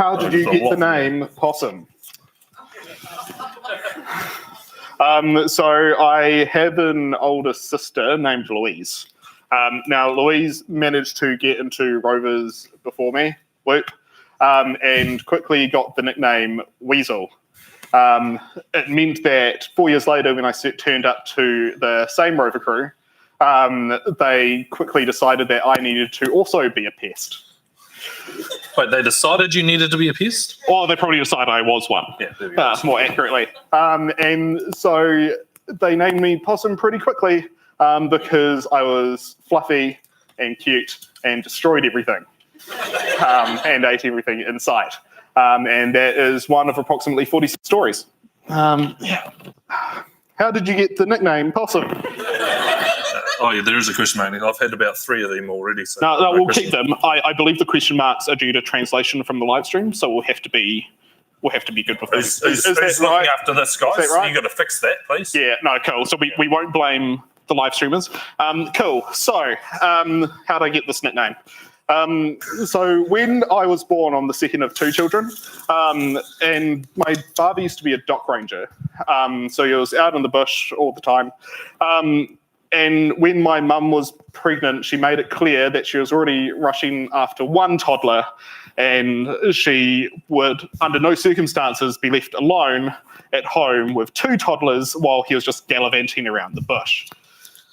how did you get the name Possum? So I have an older sister named Louise. Now, Louise managed to get into Rovers before me, whoop, and quickly got the nickname Weasel. It meant that 4 years later, when I turned up to the same Rover crew, they quickly decided that I needed to also be a pest. Wait, they decided you needed to be a pest? Or they probably decided I was one, Yeah, there we go. more accurately. And so they named me Possum pretty quickly because I was fluffy and cute and destroyed everything and ate everything in sight. And that is one of approximately 46 stories. Yeah. How did you get the nickname Possum? Oh, yeah, there is a question mark. I've had about 3 of them already. So No, we'll keep them. I believe the question marks are due to translation from the live stream, so we'll have to be good with them. Who's looking right? after this, guys? Is that right? You got to fix that, please. Yeah, no, cool. So we won't blame the live streamers. Cool. So how did I get this nickname? So when I was born, I'm the second of 2 children, and my father used to be a dock ranger. So he was out in the bush all the time. And when my mum was pregnant, she made it clear that she was already rushing after 1 toddler, and she would, under no circumstances, be left alone at home with 2 toddlers while he was just gallivanting around the bush.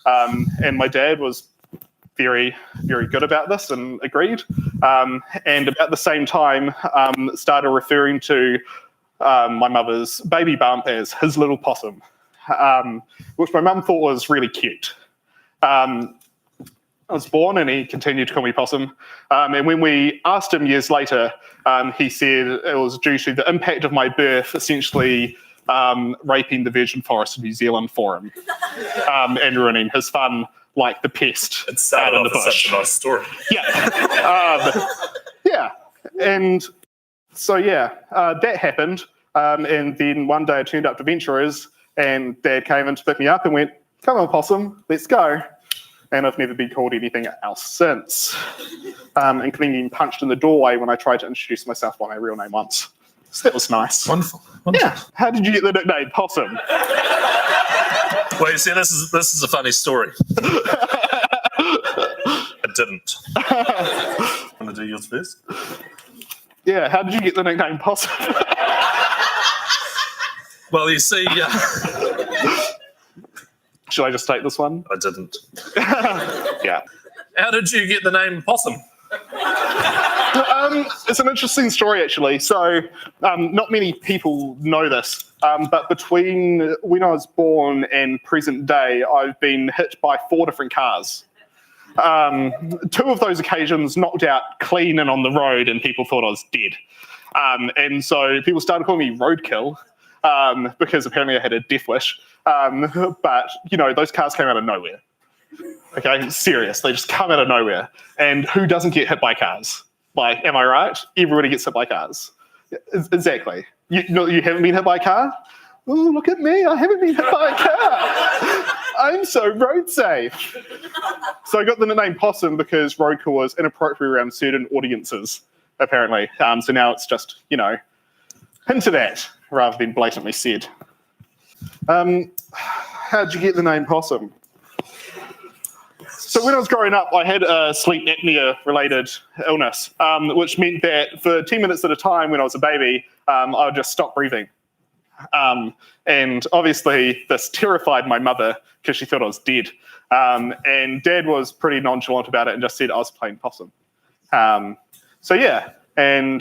And my dad was very, very good about this and agreed. And about the same time, started referring to my mother's baby bump as his little possum, which my mum thought was really cute. I was born and he continued to call me Possum. And when we asked him years later, he said it was due to the impact of my birth, essentially raping the virgin forest of New Zealand for him and ruining his fun like the pest out in the bush. Such a nice story. Yeah. Yeah. And so, that happened. And then one day I turned up to Venturers and Dad came in to pick me up and went, "Come on, Possum, let's go." And I've never been called anything else since, including being punched in the doorway when I tried to introduce myself by my real name once. So that was nice. Wonderful. Yeah. How did you get the nickname Possum? Well, you see, this is a funny story. I didn't. Want to do yours first? Yeah, how did you get the nickname Possum? Well, you see... Should I just take this one? I didn't. Yeah. How did you get the name Possum? It's an interesting story, actually. So not many people know this, but between when I was born and present day, I've been hit by 4 different cars. 2 of those occasions knocked out clean and on the road, and people thought I was dead. And so people started calling me Roadkill because apparently I had a death wish. But, those cars came out of nowhere. Okay, serious. They just come out of nowhere. And who doesn't get hit by cars? Like, am I right? Everybody gets hit by cars. Exactly. You haven't been hit by a car? Oh, look at me. I haven't been hit by a car. I'm so road safe. So I got the nickname Possum because roadkill was inappropriate around certain audiences, apparently. So now it's just, hinted at rather than blatantly said. How'd you get the name Possum? So when I was growing up, I had a sleep apnea-related illness, which meant that for 10 minutes at a time when I was a baby, I would just stop breathing. And obviously, this terrified my mother because she thought I was dead. And Dad was pretty nonchalant about it and just said I was playing possum. And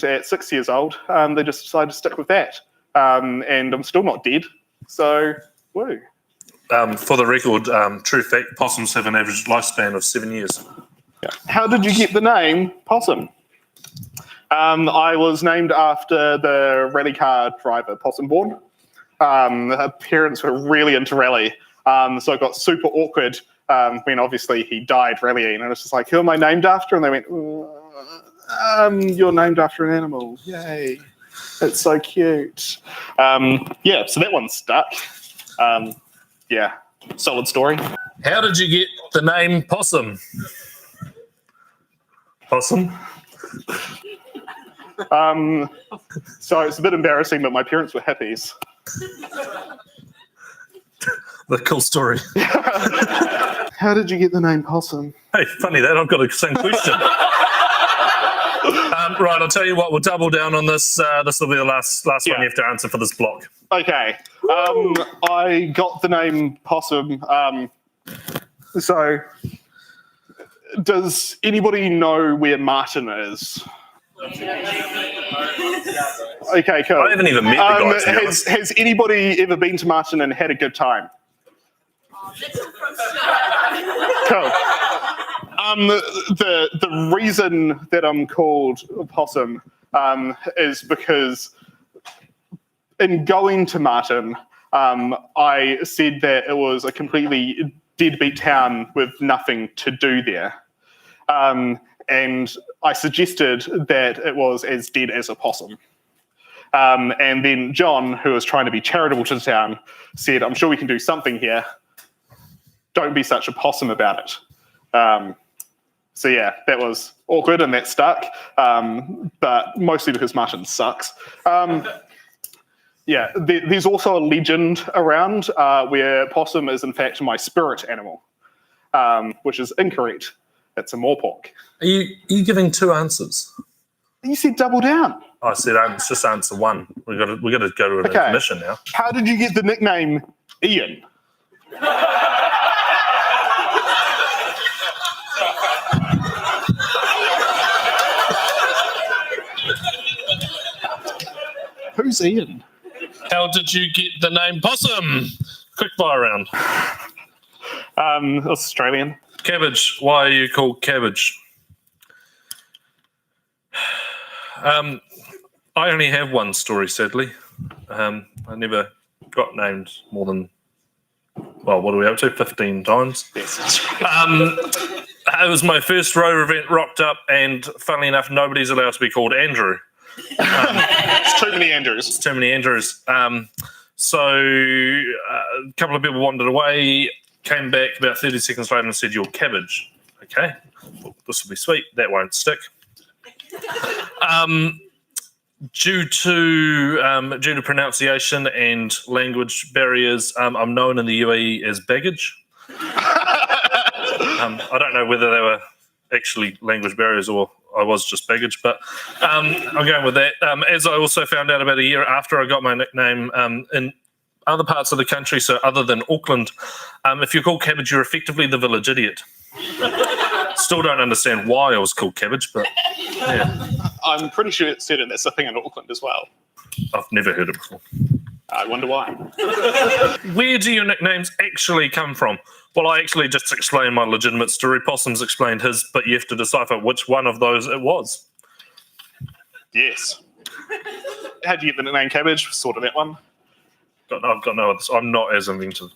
at 6 years old, they just decided to stick with that. And I'm still not dead, so woo. For the record, true fact, possums have an average lifespan of 7 years. Yeah. How did you get the name Possum? I was named after the rally car driver, Possum Born. Her parents were really into rally, so it got super awkward when obviously he died rallying. And I was just like, who am I named after? And they went, you're named after an animal. Yay. It's so cute. So that one stuck. Yeah, solid story. How did you get the name Possum? Possum? So it's a bit embarrassing, but my parents were hippies. The cool story. How did you get the name Possum? Hey, funny that. I've got the same question. Right, I'll tell you what. We'll double down on this. This will be the last one you have to answer for this block. Okay. I got the name Possum. So, does anybody know where Martin is? Okay, cool. I haven't even met the guy, to be honest. Has anybody ever been to Martin and had a good time? Cool. The reason that I'm called Possum is because in going to Martin, I said that it was a completely deadbeat town with nothing to do there. And I suggested that it was as dead as a possum. And then John, who was trying to be charitable to the town, said, I'm sure we can do something here. Don't be such a possum about it. So yeah, that was awkward and that stuck, but mostly because Martin sucks. Yeah, there's also a legend around where possum is in fact my spirit animal, which is incorrect. It's a morepork. Are you giving two answers? You said double down. I said just answer one. We got to go to an intermission now. How did you get the nickname Ian? Who's Ian? How did you get the name Possum? Quick fire round. Australian. Cabbage. Why are you called Cabbage? I only have one story, sadly. I never got named more than, well, what are we up to? 15 times. Yes, that's right. It was my first rower event, rocked up, and funnily enough, nobody's allowed to be called Andrew. It's too many Andrews. It's too many Andrews. So a couple of people wandered away, came back about 30 seconds later and said, "You're Cabbage." Okay, well, this will be sweet. That won't stick. Due to pronunciation and language barriers, I'm known in the UAE as Baggage. I don't know whether they were actually language barriers or I was just baggage, but I'm going with that. As I also found out about a year after I got my nickname, in other parts of the country, so other than Auckland, if you're called Cabbage, you're effectively the village idiot. Still don't understand why I was called Cabbage, but yeah. I'm pretty sure it said it. That's a thing in Auckland as well. I've never heard it before. I wonder why. Where do your nicknames actually come from? Well, I actually just explained my legitimate story. Possum's explained his, but you have to decipher which one of those it was. Yes. How'd you get the nickname Cabbage? Sort of that one. I've got no others. I'm not as inventive.